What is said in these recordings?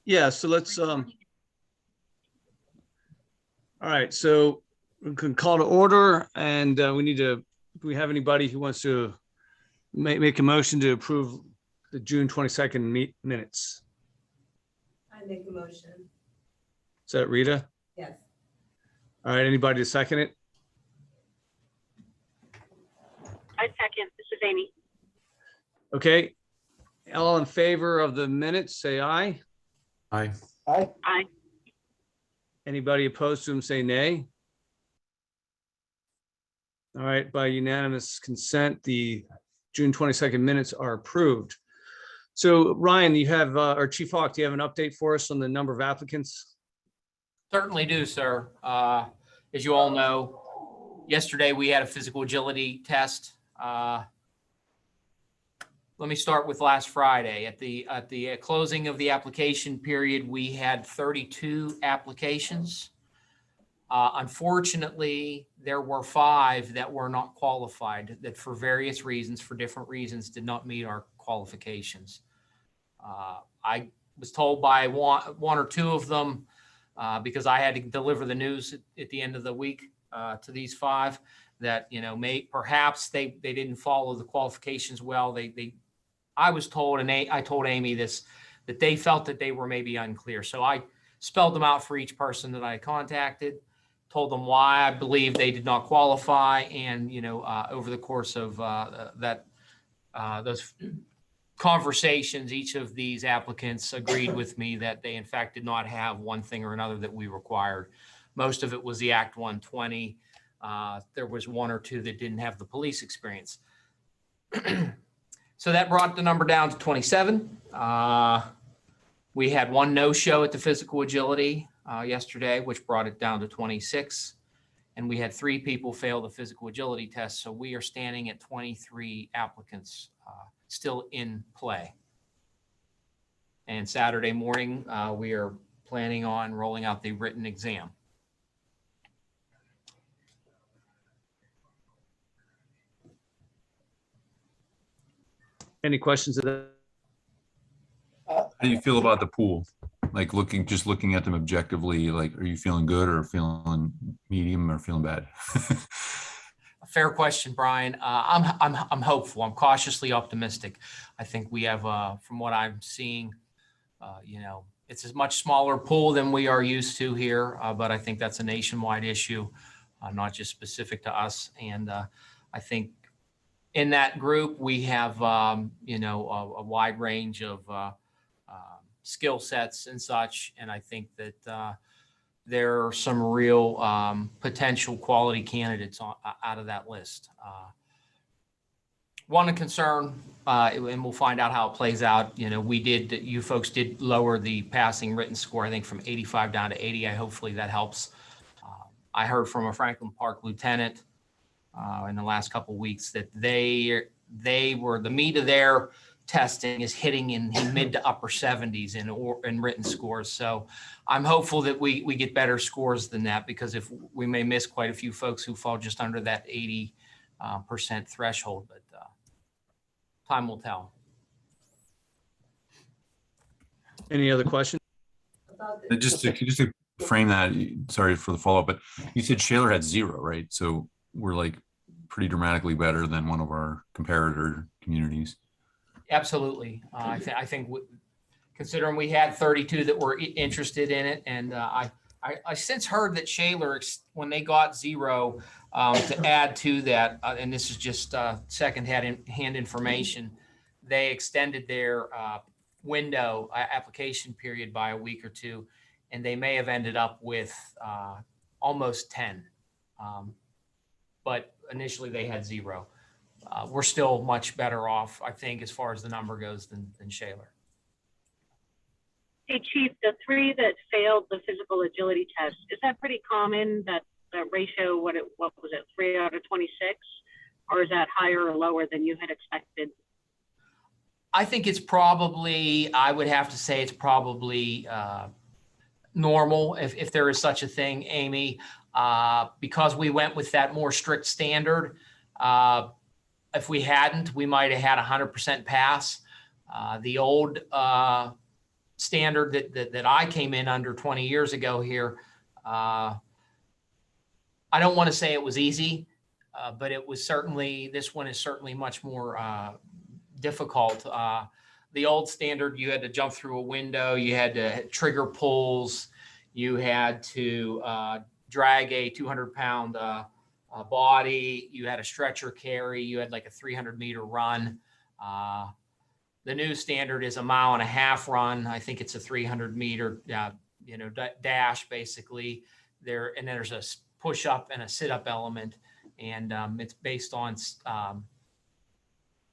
Yeah, so let's, all right, so we can call to order and we need to, do we have anybody who wants to make a motion to approve the June 22nd minutes? I make a motion. Is that Rita? Yes. All right, anybody to second it? I second. This is Amy. Okay, all in favor of the minutes, say aye. Aye. Aye. Anybody opposed to them, say nay. All right, by unanimous consent, the June 22nd minutes are approved. So Ryan, you have, or Chief Hawk, do you have an update for us on the number of applicants? Certainly do, sir. As you all know, yesterday we had a physical agility test. Let me start with last Friday. At the closing of the application period, we had 32 applications. Unfortunately, there were 5 that were not qualified, that for various reasons, for different reasons, did not meet our qualifications. I was told by one or 2 of them, because I had to deliver the news at the end of the week to these 5, that, you know, perhaps they didn't follow the qualifications well. I was told, and I told Amy this, that they felt that they were maybe unclear. So I spelled them out for each person that I contacted, told them why I believe they did not qualify. And, you know, over the course of those conversations, each of these applicants agreed with me that they in fact did not have one thing or another that we required. Most of it was the Act 120. There was 1 or 2 that didn't have the police experience. So that brought the number down to 27. We had 1 no-show at the physical agility yesterday, which brought it down to 26. And we had 3 people fail the physical agility test. So we are standing at 23 applicants still in play. And Saturday morning, we are planning on rolling out the written exam. Any questions of that? How do you feel about the pool? Like just looking at them objectively, like, are you feeling good or feeling medium or feeling bad? Fair question, Brian. I'm hopeful. I'm cautiously optimistic. I think we have, from what I'm seeing, you know, it's a much smaller pool than we are used to here, but I think that's a nationwide issue, not just specific to us. And I think in that group, we have, you know, a wide range of skill sets and such. And I think that there are some real potential quality candidates out of that list. One concern, and we'll find out how it plays out. You know, you folks did lower the passing written score, I think from 85 down to 80. Hopefully that helps. I heard from a Franklin Park lieutenant in the last couple of weeks that they were, the meat of their testing is hitting in mid to upper 70s in written scores. So I'm hopeful that we get better scores than that, because if we may miss quite a few folks who fall just under that 80% threshold, but time will tell. Any other questions? Just to frame that, sorry for the follow-up, but you said Shaler had 0, right? So we're like pretty dramatically better than one of our comparator communities. Absolutely. I think considering we had 32 that were interested in it, and I since heard that Shaler, when they got 0, to add to that, and this is just second-hand information, they extended their window application period by a week or 2, and they may have ended up with almost 10. But initially they had 0. We're still much better off, I think, as far as the number goes than Shaler. Hey, Chief, the 3 that failed the physical agility test, is that pretty common, that ratio, what was it, 3 out of 26? Or is that higher or lower than you had expected? I think it's probably, I would have to say it's probably normal, if there is such a thing, Amy, because we went with that more strict standard. If we hadn't, we might have had 100% pass. The old standard that I came in under 20 years ago here, I don't want to say it was easy, but it was certainly, this one is certainly much more difficult. The old standard, you had to jump through a window, you had to trigger pulls, you had to drag a 200-pound body, you had a stretcher carry, you had like a 300-meter run. The new standard is a 1.5 mile run. I think it's a 300-meter, dash basically there. And then there's a push up and a sit up element. And it's based on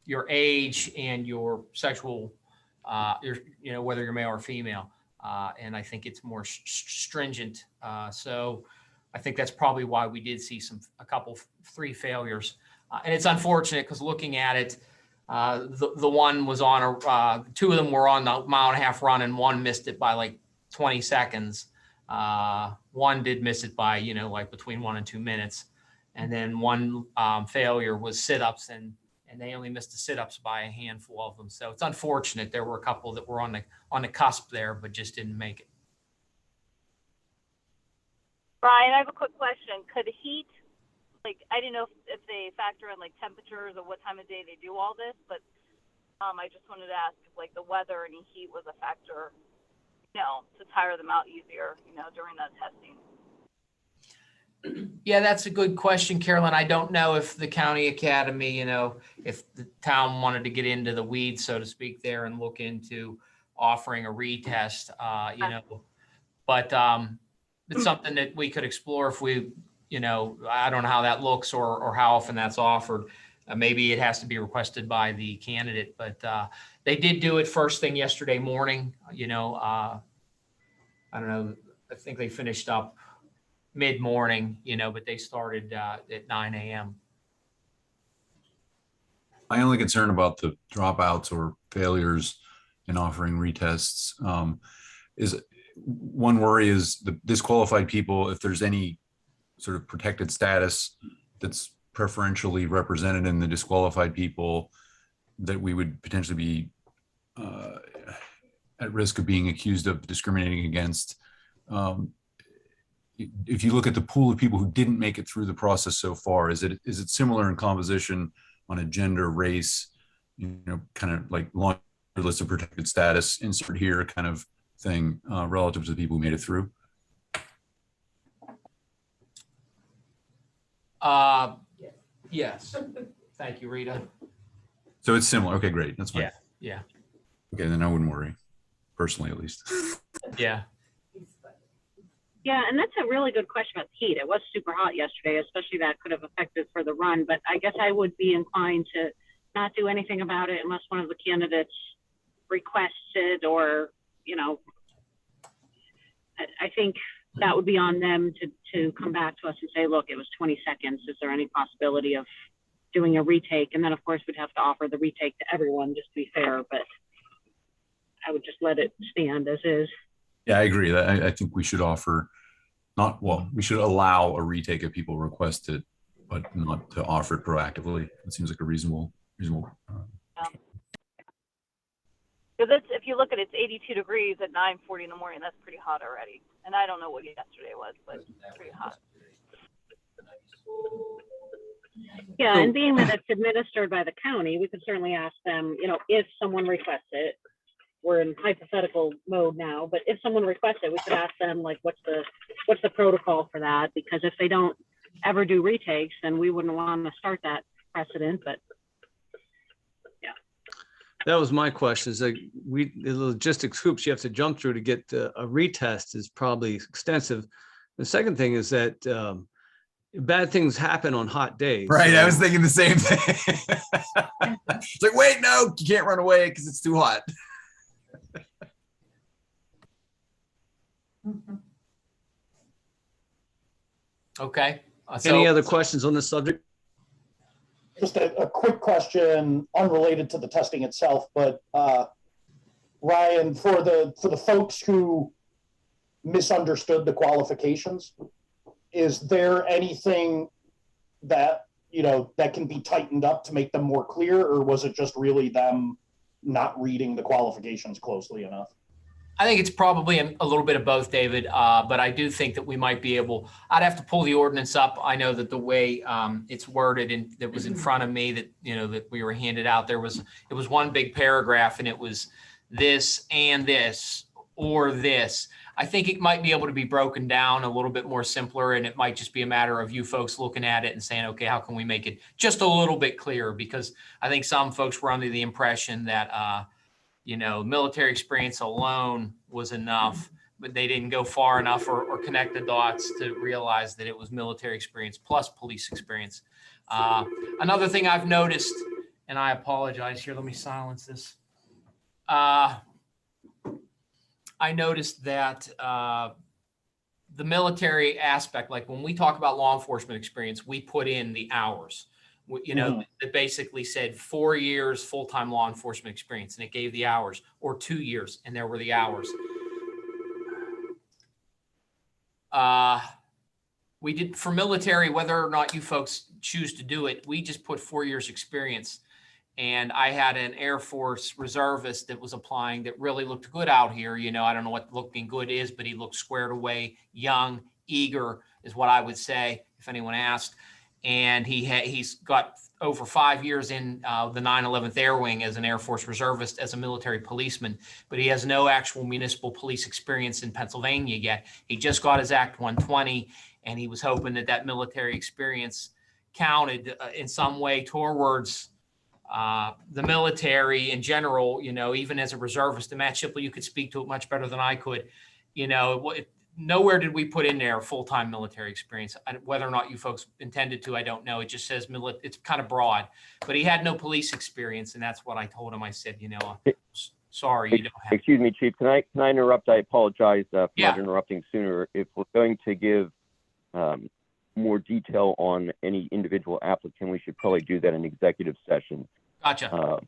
your age and your sexual, whether you're male or female. And I think it's more stringent. So I think that's probably why we did see three failures. And it's unfortunate because looking at it, the one was on two of them were on the 1.5 mile run and one missed it by like 20 seconds. One did miss it by, like between 1 and 2 minutes. And then one failure was sit-ups and they only missed the sit-ups by a handful of them. So it's unfortunate. There were a couple that were on the cusp there, but just didn't make it. Brian, I have a quick question. Could heat, I didn't know if they factor in temperatures or what time of day they do all this, but I just wanted to ask if the weather and heat was a factor, to tire them out easier, during that testing. Yeah, that's a good question, Carolyn. I don't know if the county academy, if the town wanted to get into the weeds, so to speak, there and look into offering a retest, but it's something that we could explore if we, I don't know how that looks or how often that's offered. Maybe it has to be requested by the candidate, but they did do it first thing yesterday morning. I don't know. I think they finished up mid-morning, but they started at 9 a.m. My only concern about the dropouts or failures in offering retests is one worry is the disqualified people, if there's any sort of protected status that's preferentially represented in the disqualified people, that we would potentially be at risk of being accused of discriminating against. If you look at the pool of people who didn't make it through the process so far, is it similar in composition on a gender, race, kind of like long list of protected status, insert here kind of thing, relative to the people who made it through? Yes. Thank you, Rita. So it's similar. Okay, great. That's fine. Yeah. Okay, then I wouldn't worry, personally at least. Yeah. Yeah, and that's a really good question about the heat. It was super hot yesterday, especially that could have affected for the run, but I guess I would be inclined to not do anything about it unless one of the candidates requests it or, I think that would be on them to come back to us and say, look, it was 20 seconds. Is there any possibility of doing a retake? And then of course we'd have to offer the retake to everyone just to be fair, but I would just let it stand as is. Yeah, I agree. I think we should we should allow a retake if people request it, but not to offer it proactively. It seems like a reasonable. Because if you look at it's 82 degrees at 9:40 in the morning, that's pretty hot already. And I don't know what yesterday was, but it's pretty hot. Yeah, and being that it's administered by the county, we could certainly ask them, if someone requests it. We're in hypothetical mode now, but if someone requests it, we could ask them what's the protocol for that? Because if they don't ever do retakes, then we wouldn't want to start that precedent. But yeah, That was my question. Is the logistics hoops you have to jump through to get a retest is probably extensive. The second thing is that bad things happen on hot days. Right. So, I was thinking the same thing. It's like, wait, no, you can't run away because it's too hot. Okay. any other questions on this subject? Just a quick question, unrelated to the testing itself, but Ryan, for the folks who misunderstood the qualifications, is there anything that that can be tightened up to make them more clear, or was it just really them not reading the qualifications closely enough? I think it's probably a little bit of both, David. But I do think that we might be able, I'd have to pull the ordinance up. I know that the way it's worded and that was in front of me that, that we were handed out, it was one big paragraph and it was this and this or this. I think it might be able to be broken down a little bit more simpler, and it might just be a matter of you folks looking at it and saying, okay, how can we make it just a little bit clearer? Because I think some folks were under the impression that, military experience alone was enough, but they didn't go far enough or connect the dots to realize that it was military experience plus police experience. Another thing I've noticed, and I apologize here, let me silence this. I noticed that the military aspect, like when we talk about law enforcement experience, we put in the hours. It basically said 4 years full-time law enforcement experience, and it gave the hours, or 2 years, and there were the hours. We did for military, whether or not you folks choose to do it, we just put 4 years experience. And I had an Air Force reservist that was applying that really looked good out here. I don't know what looking good is, but he looked squared away, young, eager is what I would say if anyone asked. And he's got over 5 years in the 911th Air Wing as an Air Force reservist, as a military policeman, but he has no actual municipal police experience in Pennsylvania yet. He just got his Act 120, and he was hoping that military experience counted in some way towards the military in general, even as a reservist. And Matt Shipley, you could speak to it much better than I could. Nowhere did we put in there full-time military experience. Whether or not you folks intended to, I don't know. It just says it's kind of broad, but he had no police experience. And that's what I told him. I said, sorry, you don't have. Excuse me, Chief. Can I interrupt? I apologize for not interrupting sooner. If we're going to give more detail on any individual applicant, we should probably do that in executive session. Gotcha. All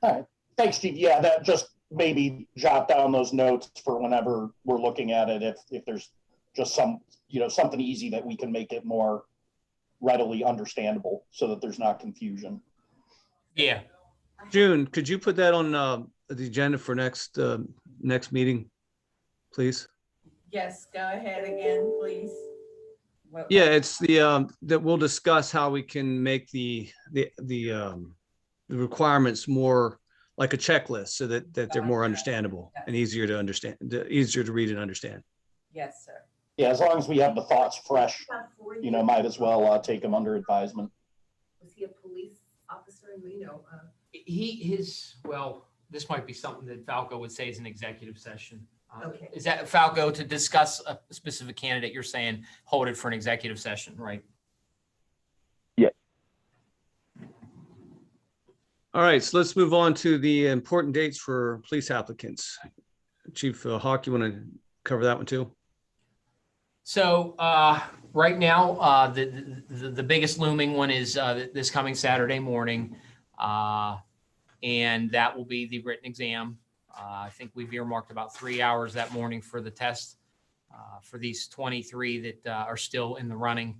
right. Thanks, Chief. Yeah, that just maybe jot down those notes for whenever we're looking at it. If there's just something easy that we can make it more readily understandable so that there's not confusion. Yeah. June, could you put that on the agenda for next meeting, please? Yes, go ahead again, please. Yeah, it's the that we'll discuss how we can make the requirements more like a checklist so that they're more understandable and easier to understand, easier to read and understand. Yes, sir. Yeah, as long as we have the thoughts fresh, might as well take them under advisement. Was he a police officer in Reno? Well, this might be something that Falco would say is an executive session. Okay. Is that, Falco, to discuss a specific candidate? You're saying hold it for an executive session, right? Yeah. All right, so let's move on to the important dates for police applicants. Chief Hawk, you want to cover that one too? So right now, the biggest looming one is this coming Saturday morning, and that will be the written exam. I think we've earmarked about 3 hours that morning for the test for these 23 that are still in the running.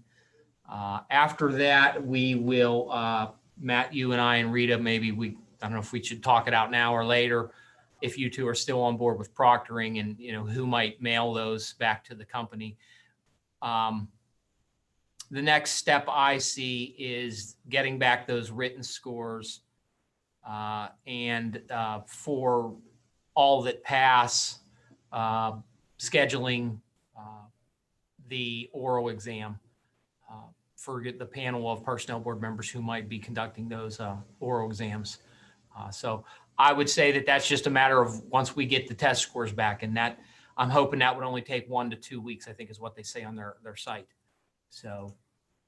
After that, we will, Matt, you and I and Rita, maybe I don't know if we should talk it out now or later, if you two are still on board with proctoring and, who might mail those back to the company. The next step I see is getting back those written scores and for all that pass, scheduling the oral exam for the panel of personnel board members who might be conducting those oral exams. So I would say that that's just a matter of once we get the test scores back, and that I'm hoping that would only take 1 to 2 weeks, I think is what they say on their site. So.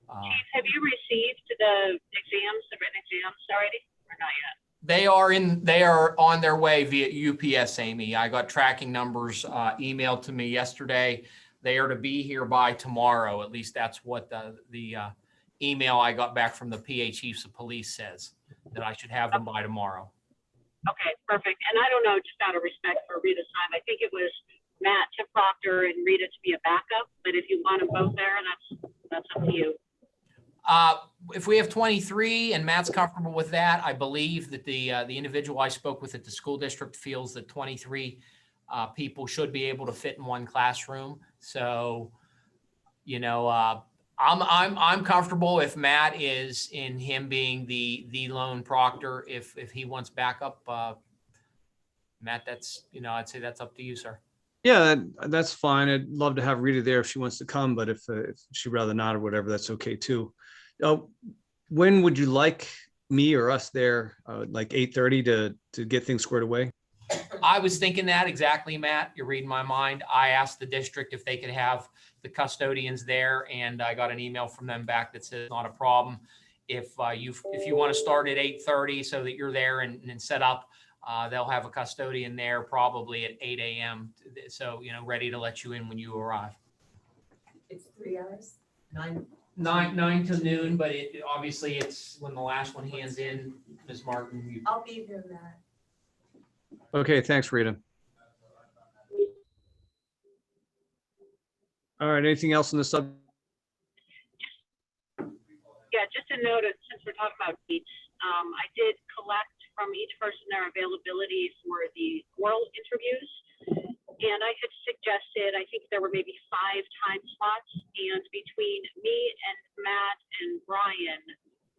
Have you received the written exams already, or not yet? They are on their way via UPS, Amy. I got tracking numbers emailed to me yesterday. They are to be here by tomorrow. At least that's what the email I got back from the PA chiefs of police says, that I should have them by tomorrow. Okay, perfect. And I don't know, just out of respect for Rita's time, I think it was Matt to proctor and Rita to be a backup. But if you want them both there, that's up to you. If we have 23 and Matt's comfortable with that, I believe that the individual I spoke with at the school district feels that 23 people should be able to fit in one classroom. So, you know, I'm comfortable if Matt is in him being the lone proctor. If he wants backup, Matt, that's, you know, I'd say that's up to you, sir. Yeah, that's fine. I'd love to have Rita there if she wants to come, but if she'd rather not or whatever, that's okay too. When would you like me or us there, like 8:30 to get things squared away? I was thinking that exactly, Matt. You're reading my mind. I asked the district if they could have the custodians there, and I got an email from them back that says not a problem. If you want to start at 8:30 so that you're there and set up, they'll have a custodian there probably at 8 a.m. So, you know, ready to let you in when you arrive. It's 3 hours, 9. 9 to noon, but obviously it's when the last one hands in, Ms. Martin. I'll be there, Matt. Okay, thanks, Rita. All right, anything else on the subject? Yeah, just a note, since we're talking about dates, I did collect from each person their availability for the oral interviews. And I had suggested, I think there were maybe 5 time slots, and between me and Matt and Brian,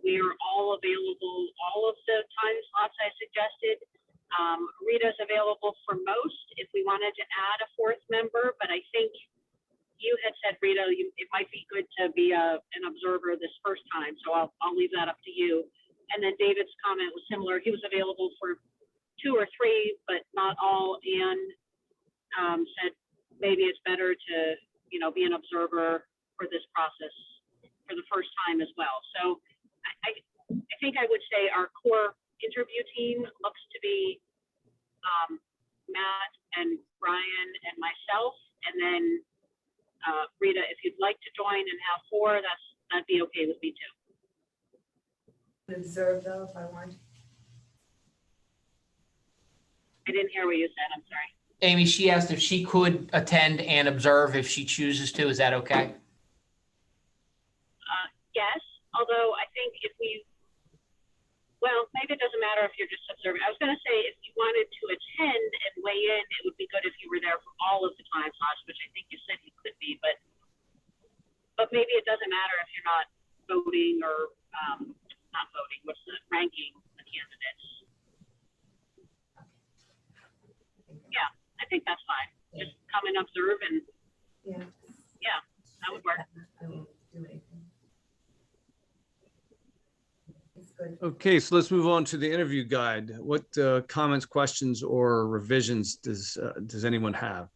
we are all available, all of the time slots I suggested. Rita's available for most if we wanted to add a 4th member, but I think you had said, Rita, it might be good to be an observer this first time, so I'll leave that up to you. And then David's comment was similar. He was available for 2 or 3, but not all, and said maybe it's better to, you know, be an observer for this process for the first time as well. So I think I would say our core interview team looks to be Matt and Brian and myself, and then Rita, if you'd like to join and have 4, that'd be okay with me too. Observe though, if I want. I didn't hear what you said. I'm sorry. Amy, she asked if she could attend and observe if she chooses to. Is that okay? Yes, although I think well, maybe it doesn't matter if you're just observing. I was going to say if you wanted to attend and weigh in, it would be good if you were there for all of the time slots, which I think you said you could be, but maybe it doesn't matter if you're not voting or not voting. What's the ranking the candidates? Yeah, I think that's fine. Just come and observe, and yeah, that would work. I won't do anything. It's good. Okay, so let's move on to the interview guide. What comments, questions, or revisions does anyone have?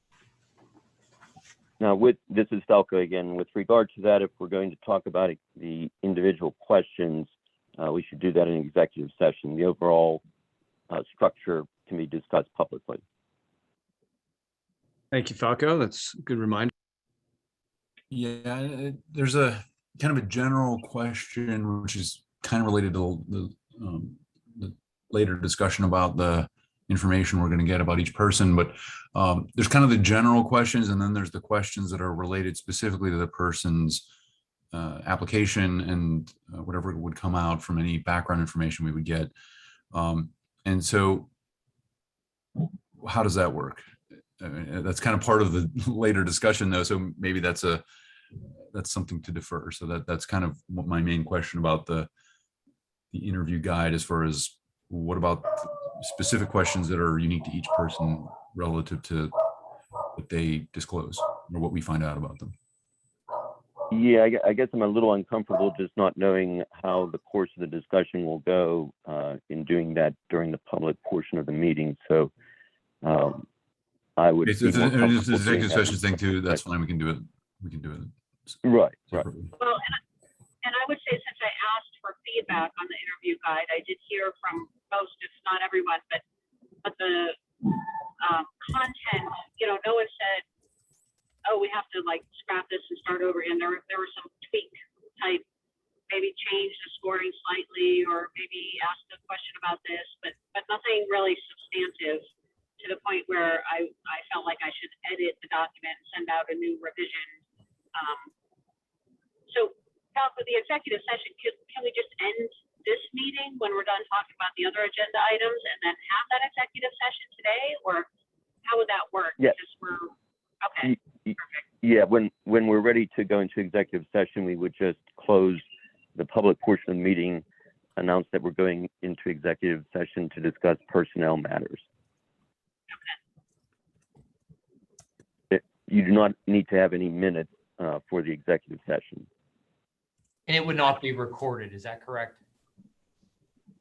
Now, this is Falco again. With regard to that, if we're going to talk about the individual questions, we should do that in executive session. The overall structure can be discussed publicly. Thank you, Falco. That's a good reminder. Yeah, there's a kind of a general question, which is kind of related to the later discussion about the information we're going to get about each person. But there's kind of the general questions, and then there's the questions that are related specifically to the person's application and whatever would come out from any background information we would get. And so how does that work? I mean, that's kind of part of the later discussion though. So maybe that's something to defer. So that's kind of what my main question about the interview guide, as far as what about specific questions that are unique to each person relative to what they disclose or what we find out about them. Yeah, I guess I'm a little uncomfortable just not knowing how the course of the discussion will go in doing that during the public portion of the meeting. So I would. It's an executive session thing too. That's fine. We can do it. We can do it. Right. Separately. Well, and I would say, since I asked for feedback on the interview guide, I did hear from most, if not everyone, but the content, you know, no one said, oh, we have to like scrap this and start over. And there were some tweak type, maybe change the scoring slightly, or maybe ask a question about this, but nothing really substantive to the point where I felt like I should edit the document and send out a new revision. So Falco, the executive session session today, or how would that work? Yeah. Because okay. Yeah, when we're ready to go into executive session, we would just close the public portion of the meeting, announce that we're going into executive session to discuss personnel matters. You do not need to have any minutes for the executive session. And it would not be recorded, is that correct?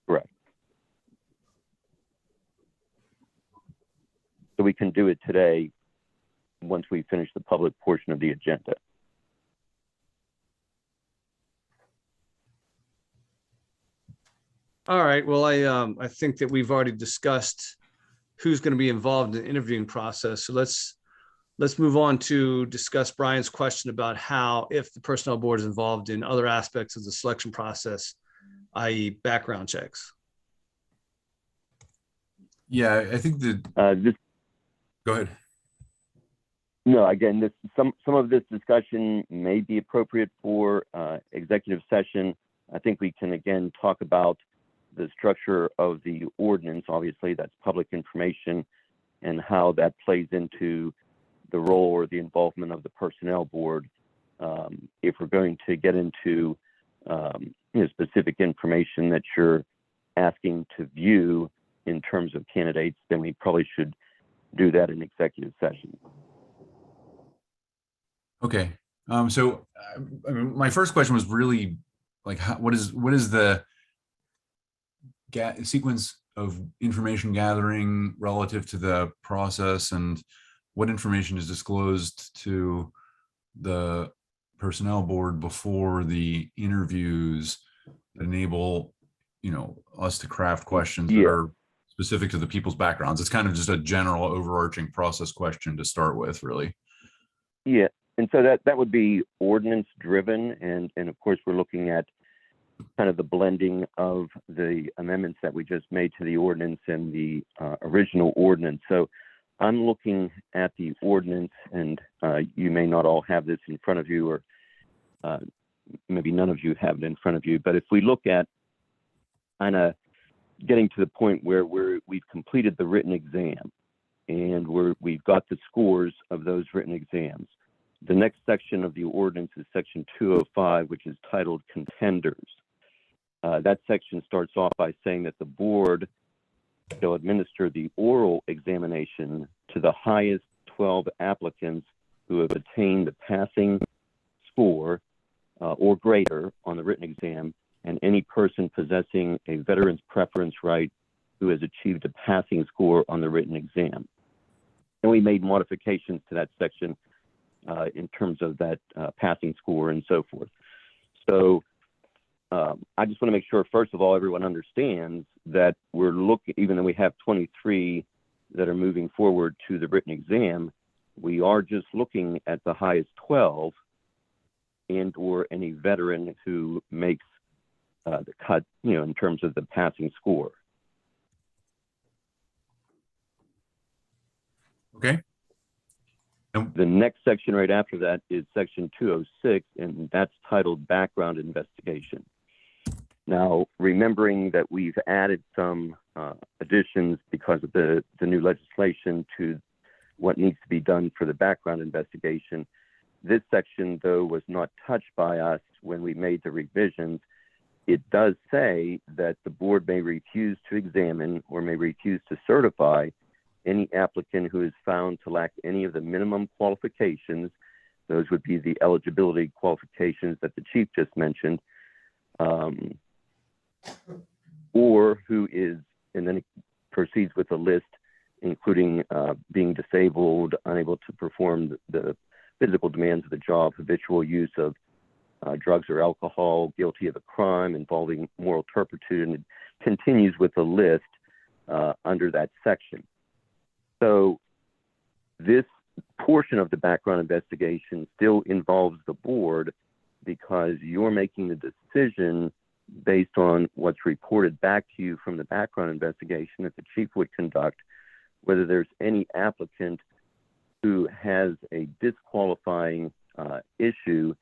Correct. So we can do it today once we finish the public portion of the agenda. All right, well, I think that we've already discussed who's going to be involved in the interviewing process. So let's move on to discuss Brian's question about how, if the personnel board is involved in other aspects of the selection process, i.e. background checks. Yeah, I think that, This go ahead. No, again, some of this discussion may be appropriate for executive session. I think we can again talk about the structure of the ordinance. Obviously, that's public information, and how that plays into the role or the involvement of the personnel board. If we're going to get into specific information that you're asking to view in terms of candidates, then we probably should do that in executive session. Okay. So I mean, my first question was really like, what is the sequence of information gathering relative to the process, and what information is disclosed to the personnel board before the interviews that enable, us to craft questions that are specific to the people's backgrounds? It's kind of just a general overarching process question to start with, really. Yeah. And so that would be ordinance driven. And of course, we're looking at kind of the blending of the amendments that we just made to the ordinance and the original ordinance. So I'm looking at the ordinance, and you may not all have this in front of you, or maybe none of you have it in front of you. But if we look at kind of getting to the point where we've completed the written exam, and we've got the scores of those written exams. The next section of the ordinance is section 205, which is titled contenders. That section starts off by saying that the board shall administer the oral examination to the highest 12 applicants who have attained the passing score or greater on the written exam, and any person possessing a veteran's preference right who has achieved a passing score on the written exam. And we made modifications to that section in terms of that passing score and so forth. So I just want to make sure, first of all, everyone understands that we're looking, even though we have 23 that are moving forward to the written exam, we are just looking at the highest 12 and or any veteran who makes the cut, in terms of the passing score. Okay. The next section right after that is section 206, and that's titled background investigation. Now, remembering that we've added some additions because of the new legislation to what needs to be done for the background investigation, this section, though, was not touched by us when we made the revisions. It does say that the board may refuse to examine or may refuse to certify any applicant who is found to lack any of the minimum qualifications. Those would be the eligibility qualifications that the chief just mentioned, or who is, and then it proceeds with a list, including being disabled, unable to perform the physical demands of the job, habitual use of drugs or alcohol, guilty of a crime involving moral turpitude, and it continues with a list under that section. So this portion of the background investigation still involves the board, because you're making the decision based on what's reported back to you from the background investigation that the chief would conduct, whether there's any applicant who has a disqualifying issue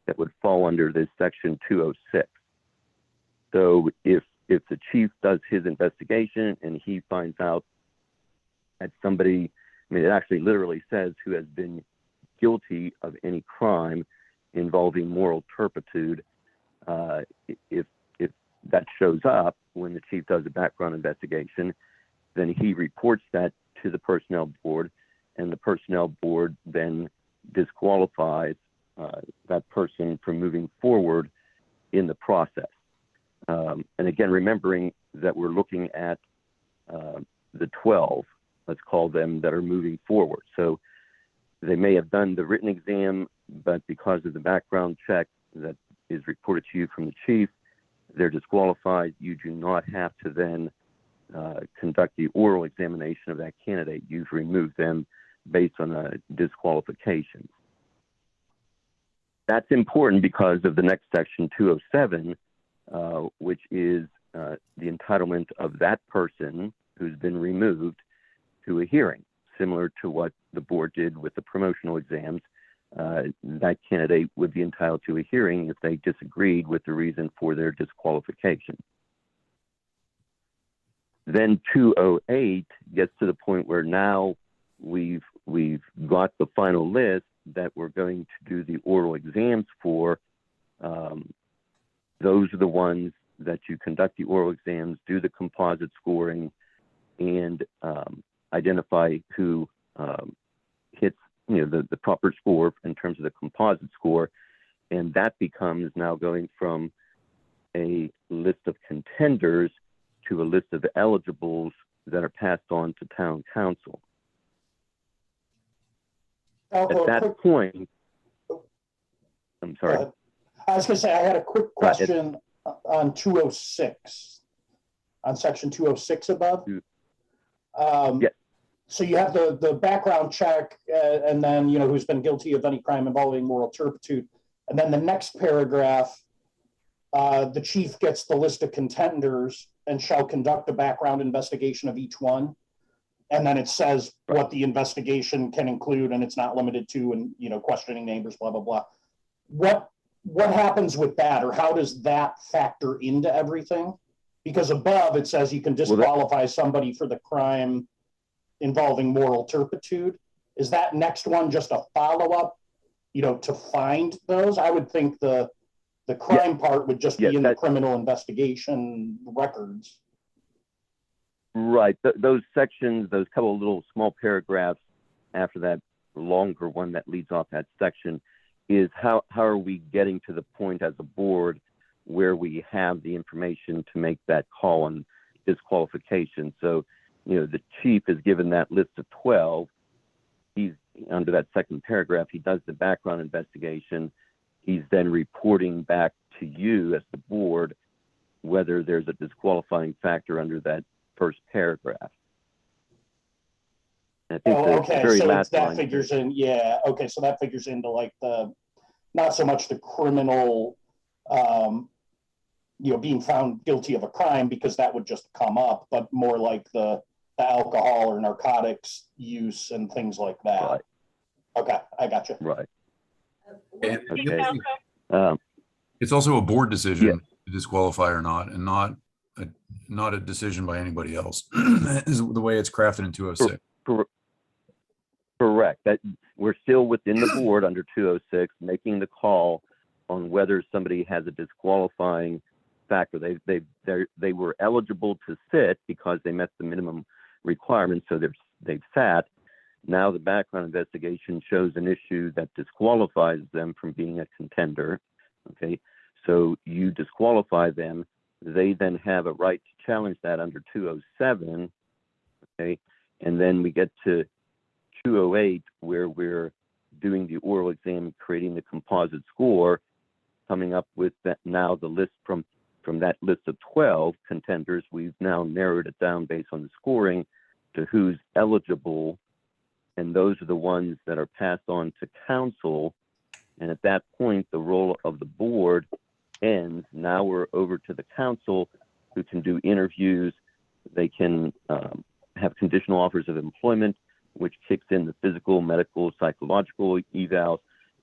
that would fall under this section 206. So if the chief does his investigation and he finds out at somebody, I mean, it actually literally says who has been guilty of any crime involving moral turpitude. If that shows up when the chief does a background investigation, then he reports that to the personnel board, and the personnel board then disqualifies that person from moving forward in the process. And again, remembering that we're looking at the 12, let's call them, that are moving forward. So they may have done the written exam, but because of the background check that is reported to you from the chief, they're disqualified. You do not have to then conduct the oral examination of that candidate. You've removed them based on a disqualification. That's important because of the next section, 207, which is the entitlement of that person who's been removed to a hearing, similar to what the board did with the promotional exams. That candidate would be entitled to a hearing if they disagreed with the reason for their disqualification. Then 208 gets to the point where now we've got the final list that we're going to do the oral exams for. Those are the ones that you conduct the oral exams, do the composite scoring, and identify who hits the proper score in terms of the composite score. And that becomes now going from a list of contenders to a list of eligibles that are passed on to town council. At that point, I'm sorry. I was going to say, I had a quick question on 206, on section 206 above. Yes. So you have the background check, and then, who's been guilty of any crime involving moral turpitude. And then the next paragraph, the chief gets the list of contenders and shall conduct a background investigation of each one. And then it says what the investigation can include, and it's not limited to, and, questioning neighbors, blah, blah, blah. What happens with that, or how does that factor into everything? Because above it says you can disqualify somebody for the crime involving moral turpitude. Is that next one just a follow-up, to find those? I would think the crime part would just be in the criminal investigation records. Right. Those sections, those couple of little small paragraphs after that longer one that leads off that section, is how are we getting to the point as a board where we have the information to make that call on disqualification. So, the chief is given that list of 12. He's under that second paragraph. He does the background investigation. He's then reporting back to you as the board whether there's a disqualifying factor under that first paragraph. I think okay, so that figures in, yeah. Okay, so that figures into like not so much the criminal, being found guilty of a crime, because that would just come up, but more like the alcohol or narcotics use and things like that. Right. Okay, I got you. Right. And Okay. it's also a board decision to disqualify or not, and not a decision by anybody else. Is the way it's crafted in 206. Correct. That we're still within the board under 206, making the call on whether somebody has a disqualifying factor. They were eligible to sit because they met the minimum requirements, so they've sat. Now the background investigation shows an issue that disqualifies them from being a contender. Okay, so you disqualify them. They then have a right to challenge that under 207. Okay, and then we get to 208, where we're doing the oral exam, creating the composite score, coming up with that. Now the list from that list of 12 contenders, we've now narrowed it down based on the scoring to who's eligible, and those are the ones that are passed on to council. And at that point, the role of the board ends. Now we're over to the council, who can do interviews. They can have conditional offers of employment, which kicks in the physical, medical, psychological evals.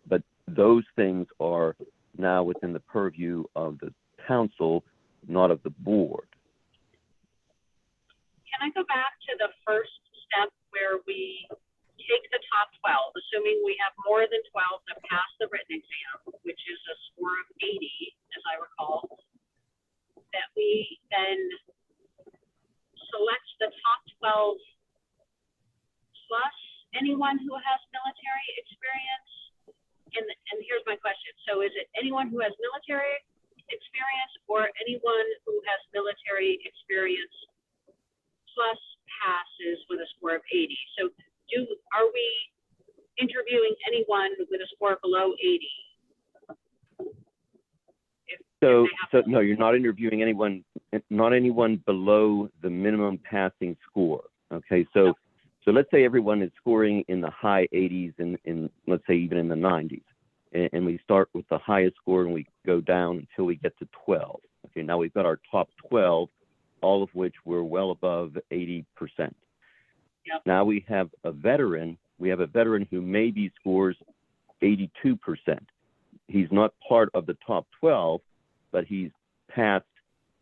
But those things are now within the purview of the council, not of the board. Can I go back to the first step where where we take the top 12, assuming we have more than 12 that pass the written exam, which is a score of 80, as I recall, that we then select the top 12 plus anyone who has military experience. And here's my question. So is it anyone who has military experience or anyone who has military experience plus passes with a score of 80? So are we interviewing anyone with a score below 80? So no, you're not interviewing anyone, not anyone below the minimum passing score. Okay, so let's say everyone is scoring in the high 80s and let's say even in the 90s, and we start with the highest score and we go down until we get to 12. Okay, now we've got our top 12, all of which were well above 80%. Yep. Now we have a veteran. We have a veteran who maybe scores 82%. He's not part of the top 12, but he's passed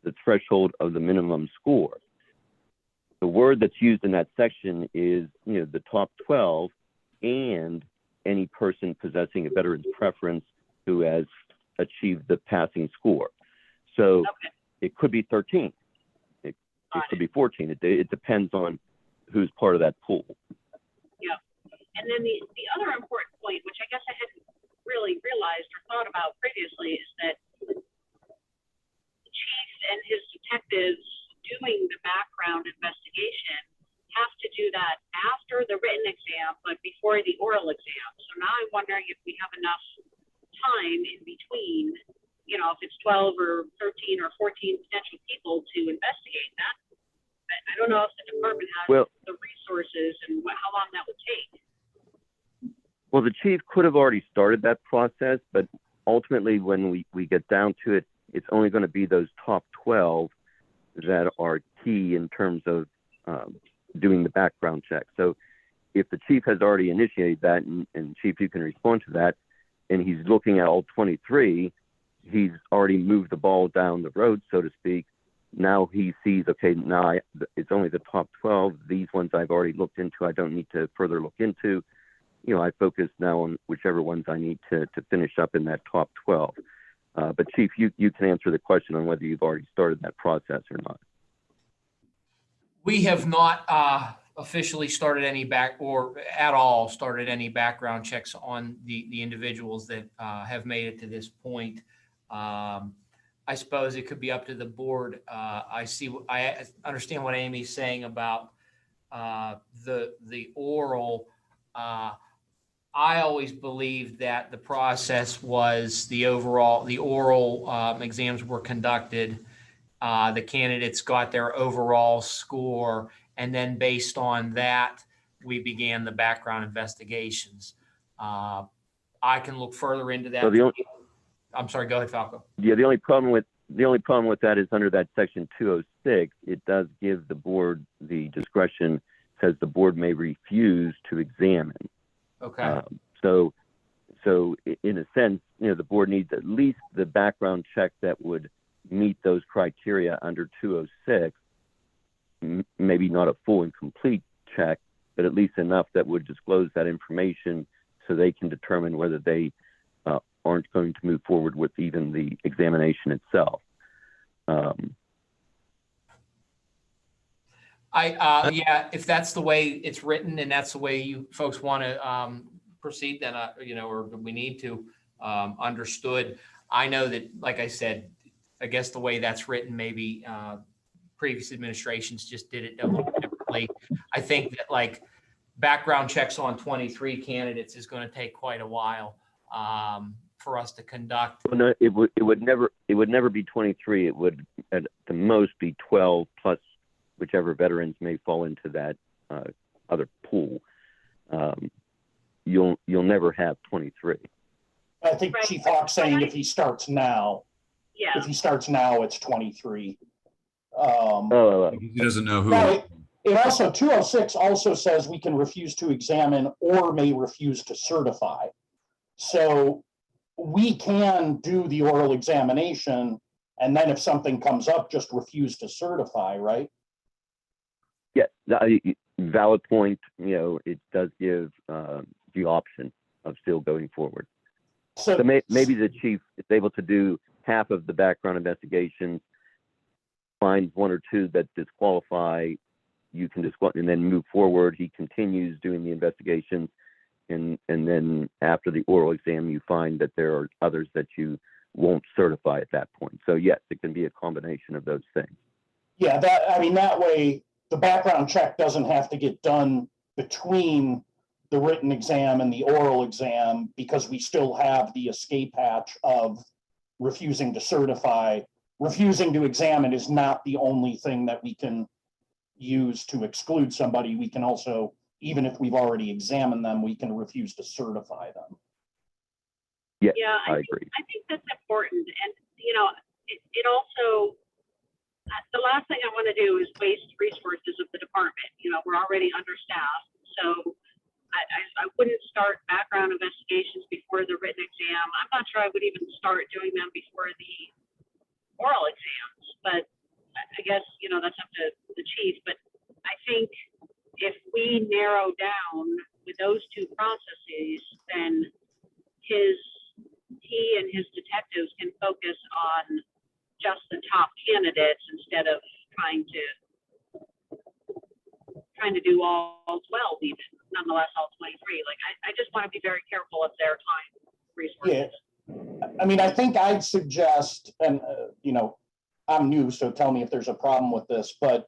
the threshold of the minimum score. The word that's used in that section is, the top 12 and any person possessing a veteran's preference who has achieved the passing score. So Okay. it could be 13. It could be 14. It depends on who's part of that pool. Yeah. And then the other important point, which I guess I hadn't really realized or thought about previously, is that the chief and his detectives doing the background investigation have to do that after the written exam, but before the oral exam. So now I'm wondering if we have enough time in between, if it's 12 or 13 or 14 potential people to investigate that. I don't know if the department has the resources and how long that would take. Well, the chief could have already started that process, but ultimately when we get down to it, it's only going to be those top 12 that are key in terms of doing the background check. So if the chief has already initiated that, and chief, you can respond to that, and he's looking at all 23, he's already moved the ball down the road, so to speak. Now he sees, okay, now it's only the top 12. These ones I've already looked into. I don't need to further look into. I focus now on whichever ones I need to finish up in that top 12. But Chief, you can answer the question on whether you've already started that process or not. We have not officially started any started any background checks on the individuals that have made it to this point. I suppose it could be up to the board. I understand what Amy's saying about the oral. I always believed that the process was the oral exams were conducted. The candidates got their overall score, and then based on that, we began the background investigations. I can look further into that. So I'm sorry, go ahead, Falco. Yeah, the only problem with that is under that section 206, it does give the board the discretion, says the board may refuse to examine. Okay. So in a sense, the board needs at least the background check that would meet those criteria under 206, maybe not a full and complete check, but at least enough that would disclose that information so they can determine whether they aren't going to move forward with even the examination itself. If that's the way it's written and that's the way you folks want to proceed, then or we need to understood. I know that, like I said, I guess the way that's written, maybe previous administrations just did it a little differently. I think that like background checks on 23 candidates is going to take quite a while for us to conduct. Well, no, it would never be 23. It would at the most be 12 plus whichever veterans may fall into that other pool. You'll never have 23. I think Right. Chief Hawk's saying if he starts now, Yeah. it's 23. He doesn't know who. No, it also, 206 also says we can refuse to examine or may refuse to certify. So we can do the oral examination, and then if something comes up, just refuse to certify, right? Yeah, valid point. It does give the option of still going forward. So, So maybe the chief is able to do half of the background investigation, find one or two that disqualify, you can disqualify, and then move forward. He continues doing the investigation, and then after the oral exam, you find that there are others that you won't certify at that point. So yes, it can be a combination of those things. yeah, that way the background check doesn't have to get done between the written exam and the oral exam, because we still have the escape hatch of refusing to certify. Refusing to examine is not the only thing that we can use to exclude somebody. We can also, even if we've already examined them, we can refuse to certify them. Yes, Yeah, I agree. I think that's important. And, it also, the last thing I want to do is waste resources of the department. We're already understaffed. So I wouldn't start background investigations before the written exam. I'm not sure I would even start doing them before the oral exams, but I guess, that's up to the chief. But I think if we narrow down with those two processes, then he and his detectives can focus on just the top candidates instead of trying to do all 12, even nonetheless all 23. Like I just want to be very careful of their time resources. Yeah. I mean, I think I'd suggest, and I'm new, so tell me if there's a problem with this, but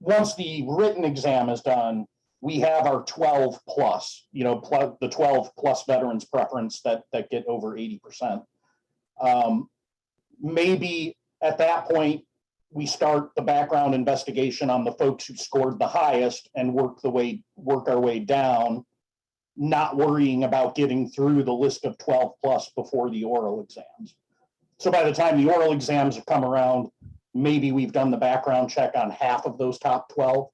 once the written exam is done, we have our 12 plus, the 12 plus veterans preference that get over 80%. Maybe at that point, we start the background investigation on the folks who scored the highest and work our way down, not worrying about getting through the list of 12 plus before the oral exams. So by the time the oral exams have come around, maybe we've done the background check on half of those top 12.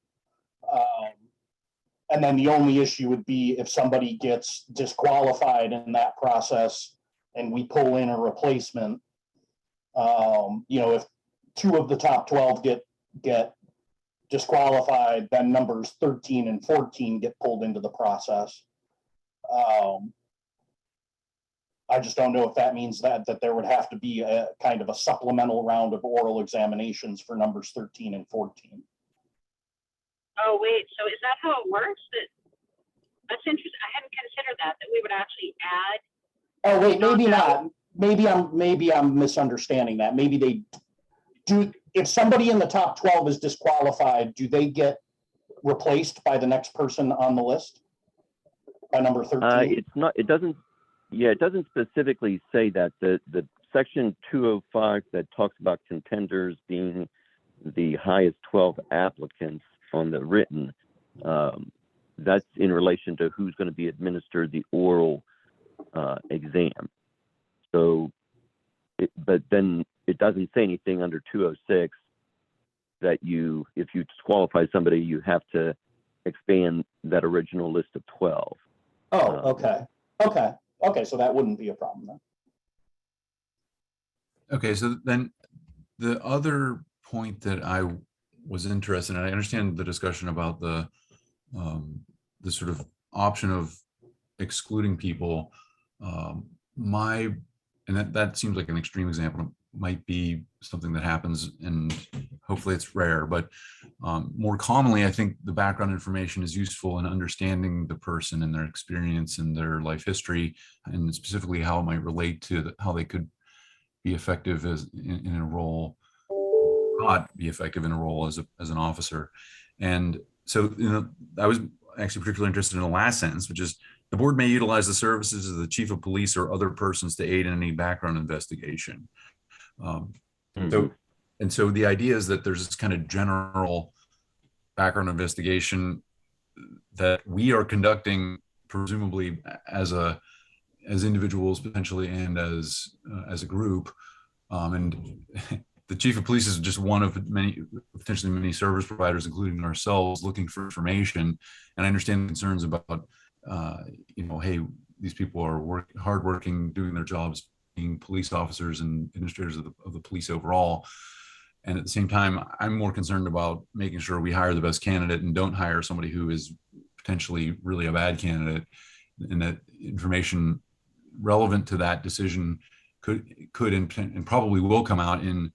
And then the only issue would be if somebody gets disqualified in that process and we pull in a replacement. If 2 of the top 12 get disqualified, then numbers 13 and 14 get pulled into the process. I just don't know if that means that there would have to be a kind of a supplemental round of oral examinations for numbers 13 and 14. Oh, wait, so is that how it works? That's interesting. I hadn't considered that we would actually add. Oh, wait, maybe not. Maybe I'm misunderstanding that. Maybe they do. If somebody in the top 12 is disqualified, do they get replaced by the next person on the list? By number 13? It's not. It doesn't specifically say that. The section 205 that talks about contenders being the highest 12 applicants on the written, that's in relation to who's going to be administered the oral exam. So, but then it doesn't say anything under 206 that if you disqualify somebody, you have to expand that original list of 12. Oh, okay. So that wouldn't be a problem then. Okay, so then the other point that I was interested in, I understand the discussion about the sort of option of excluding people. That seems like an extreme example. It might be something that happens, and hopefully it's rare, but more commonly, I think the background information is useful in understanding the person and their experience and their life history, and specifically how it might relate to how they could be effective in a role, not be effective in a role as an officer. And so, I was actually particularly interested in the last sentence, which is, the board may utilize the services of the chief of police or other persons to aid in any background investigation. So the idea is that there's this kind of general background investigation that we are conducting, presumably as individuals potentially, and as a group. And the chief of police is just one of potentially many service providers, including ourselves, looking for information. And I understand concerns about, hey, these people are hardworking, doing their jobs, being police officers and administrators of the police overall. And at the same time, I'm more concerned about making sure we hire the best candidate and don't hire somebody who is potentially really a bad candidate, and that information relevant to that decision could and probably will come out in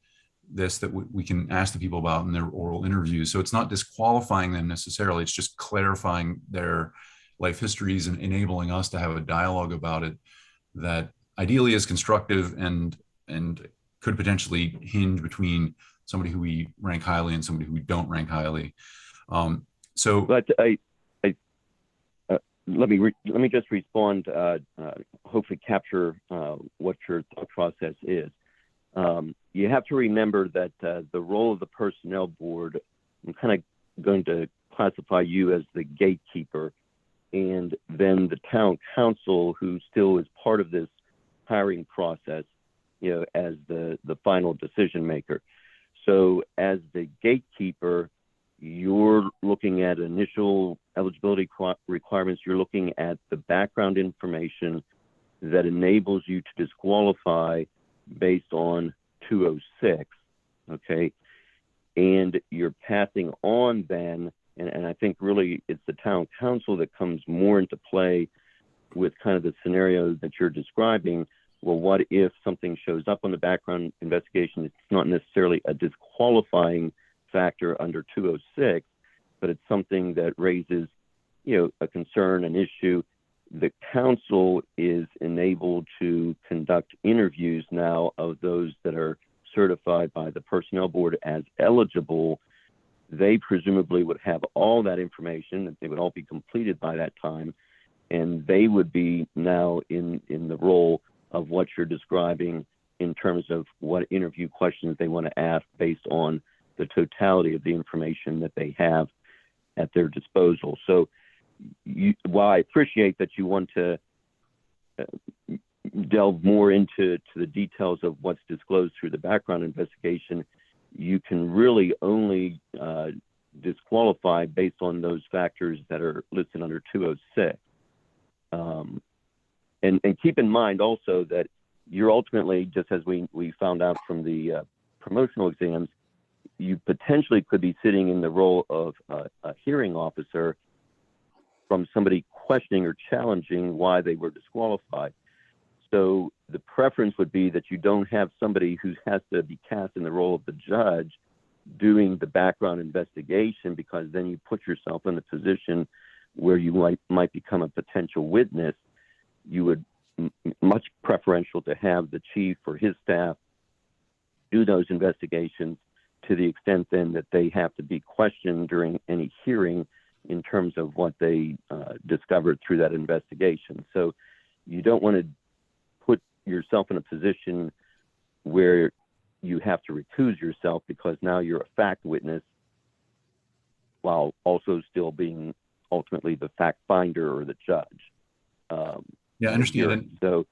this that we can ask the people about in their oral interviews. So it's not disqualifying them necessarily. It's just clarifying their life histories and enabling us to have a dialogue about it that ideally is constructive and could potentially hinge between somebody who we rank highly and somebody who we don't rank highly. But let me just respond. Hopefully, capture what your thought process is. You have to remember that the role of the personnel board, I'm kind of going to classify you as the gatekeeper, and then the town council, who still is part of this hiring process, as the final decision maker. So as the gatekeeper, you're looking at initial eligibility requirements. You're looking at the background information that enables you to disqualify based on 206, okay? And you're passing on then, and I think really it's the town council that comes more into play with kind of the scenario that you're describing. Well, what if something shows up on the background investigation? It's not necessarily a disqualifying factor under 206, but it's something that raises, a concern, an issue. The council is enabled to conduct interviews now of those that are certified by the personnel board as eligible. They presumably would have all that information, that they would all be completed by that time, and they would be now in the role of what you're describing in terms of what interview questions they want to ask based on the totality of the information that they have at their disposal. So while I appreciate that you want to delve more into the details of what's disclosed through the background investigation, you can really only disqualify based on those factors that are listed under 206. And keep in mind also that you're ultimately, just as we found out from the promotional exams, you potentially could be sitting in the role of a hearing officer from somebody questioning or challenging why they were disqualified. So the preference would be that you don't have somebody who has to be cast in the role of the judge doing the background investigation, because then you put yourself in a position where you might become a potential witness. You would much preferential to have the chief or his staff do those investigations, to the extent then that they have to be questioned during any hearing in terms of what they discovered through that investigation. So you don't want to put yourself in a position where you have to recuse yourself because now you're a fact witness, while also still being ultimately the fact finder or the judge. Yeah, I understand. So,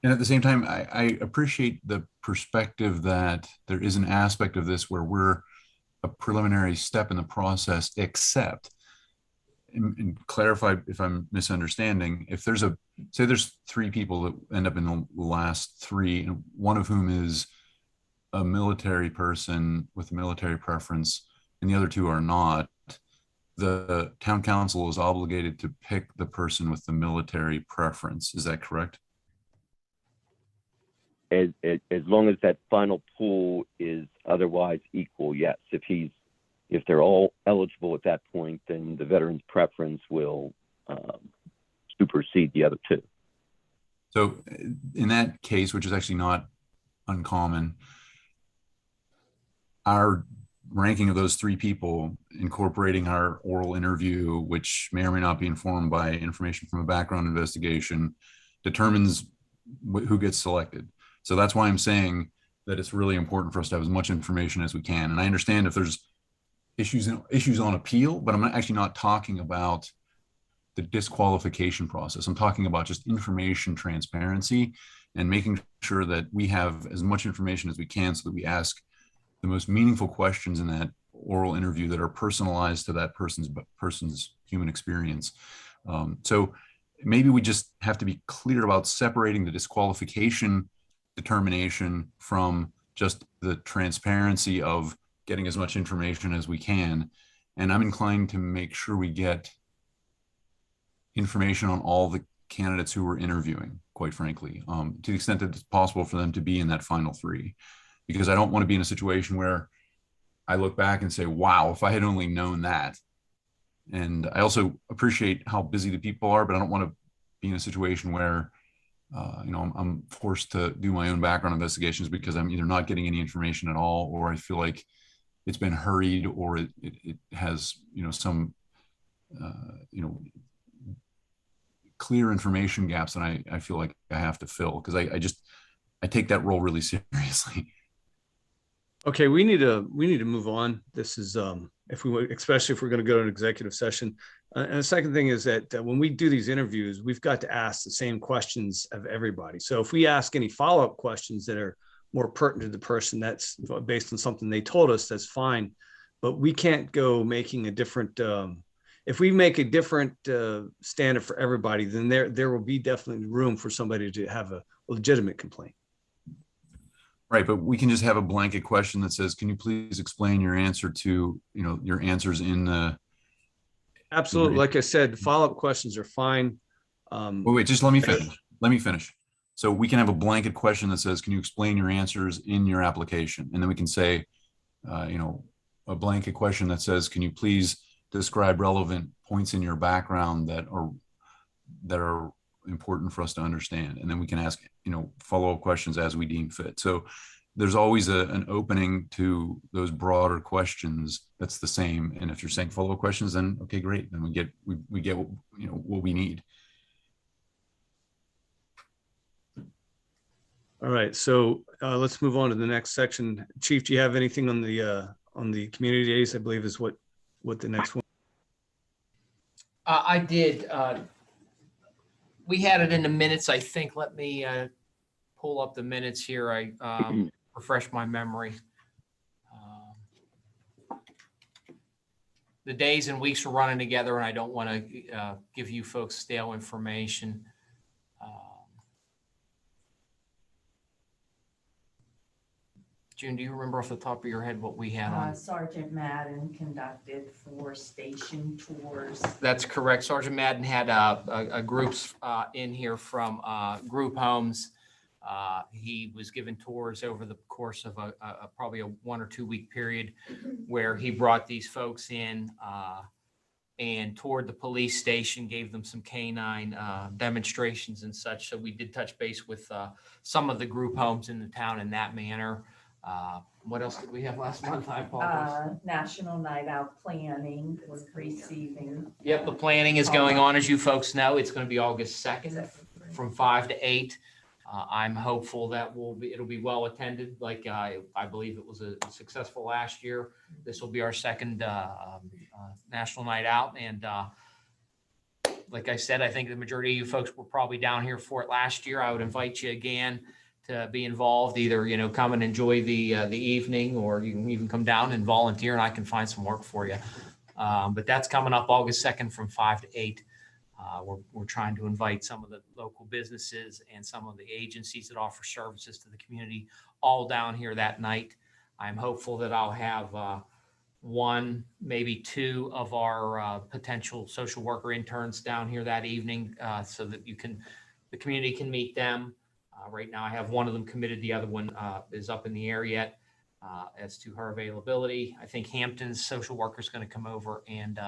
and at the same time, I appreciate the perspective that there is an aspect of this where we're a preliminary step in the process, except, and clarify if I'm misunderstanding, if there's say there's 3 people that end up in the last 3, and one of whom is a military person with a military preference, and the other 2 are not, the town council is obligated to pick the person with the military preference. Is that correct? As long as that final pool is otherwise equal, yes. If they're all eligible at that point, then the veteran's preference will supersede the other 2. So in that case, which is actually not uncommon, our ranking of those 3 people, incorporating our oral interview, which may or may not be informed by information from a background investigation, determines who gets selected. So that's why I'm saying that it's really important for us to have as much information as we can. And I understand if there's issues on appeal, but I'm actually not talking about the disqualification process. I'm talking about just information transparency and making sure that we have as much information as we can so that we ask the most meaningful questions in that oral interview that are personalized to that person's human experience. So maybe we just have to be clear about separating the disqualification determination from just the transparency of getting as much information as we can. And I'm inclined to make sure we get information on all the candidates who we're interviewing, quite frankly, to the extent that it's possible for them to be in that final three, because I don't want to be in a situation where I look back and say, wow, if I had only known that. And I also appreciate how busy the people are, but I don't want to be in a situation where, I'm forced to do my own background investigations because I'm either not getting any information at all, or I feel like it's been hurried, or it has, some, clear information gaps that I feel like I have to fill, because I take that role really seriously. Okay, we need to move on. This is especially if we're going to go to an executive session. And the second thing is that when we do these interviews, we've got to ask the same questions of everybody. So if we ask any follow-up questions that are more pertinent to the person, that's based on something they told us, that's fine. But we can't go making a different. If we make a different standard for everybody, then there will be definitely room for somebody to have a legitimate complaint. Right, but we can just have a blanket question that says, "Can you please explain your answer to, your answers in the." Absolutely, like I said, follow-up questions are fine. Wait, just let me finish. So we can have a blanket question that says, "Can you explain your answers in your application?" And then we can say, a blanket question that says, "Can you please describe relevant points in your background that are important for us to understand?" And then we can ask, follow-up questions as we deem fit. So there's always an opening to those broader questions that's the same. And if you're saying follow-up questions, then okay, great. Then we get what we need. All right, so let's move on to the next section. Chief, do you have anything on the community days? I believe is what the next one. I did. We had it in the minutes, I think. Let me pull up the minutes here. I refresh my memory. The days and weeks are running together, and I don't want to give you folks stale information. June, do you remember off the top of your head what we had on? Sergeant Madden conducted 4 station tours. That's correct. Sergeant Madden had a groups in here from group homes. He was given tours over the course of probably a 1 or 2 week period where he brought these folks in and toured the police station, gave them some canine demonstrations and such. So we did touch base with some of the group homes in the town in that manner. What else did we have last month? I apologize. National Night Out planning was receiving. Yep, the planning is going on, as you folks know. It's going to be August 2nd from 5 to 8. I'm hopeful that it'll be well attended. Like I believe it was a successful last year. This will be our second National Night Out. And like I said, I think the majority of you folks were probably down here for it last year. I would invite you again to be involved, either, come and enjoy the evening, or you can even come down and volunteer and I can find some work for you. But that's coming up August 2nd from 5 to 8. We're trying to invite some of the local businesses and some of the agencies that offer services to the community all down here that night. I'm hopeful that I'll have 1, maybe 2 of our potential social worker interns down here that evening, so that the community can meet them. Right now I have one of them committed. The other one is up in the air yet as to her availability. I think Hampton's social worker is going to come over and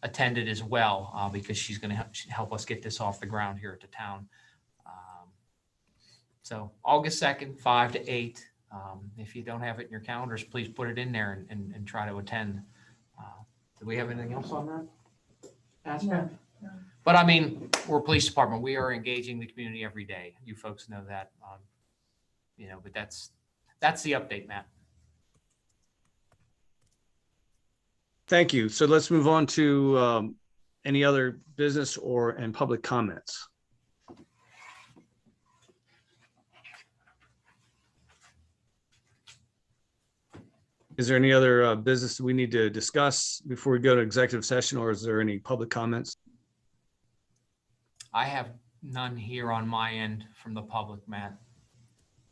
attend it as well, because she's going to help us get this off the ground here at the town. So August 2nd, 5 to 8. If you don't have it in your calendars, please put it in there and try to attend. Do we have anything else on that aspect? No. But I mean, we're a police department. We are engaging the community every day. You folks know that. But that's the update, Matt. Thank you. So let's move on to any other business and public comments. Is there any other business that we need to discuss before we go to executive session, or is there any public comments? I have none here on my end from the public, Matt.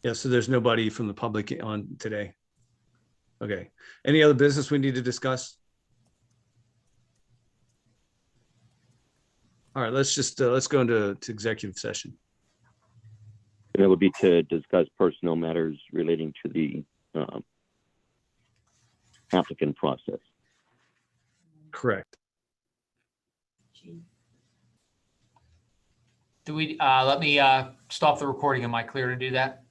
Yeah, so there's nobody from the public on today. Okay. Any other business we need to discuss? All right, let's go into executive session. And it would be to discuss personnel matters relating to the applicant process. Correct. Chief. Do we, let me stop the recording. Am I clear to do that?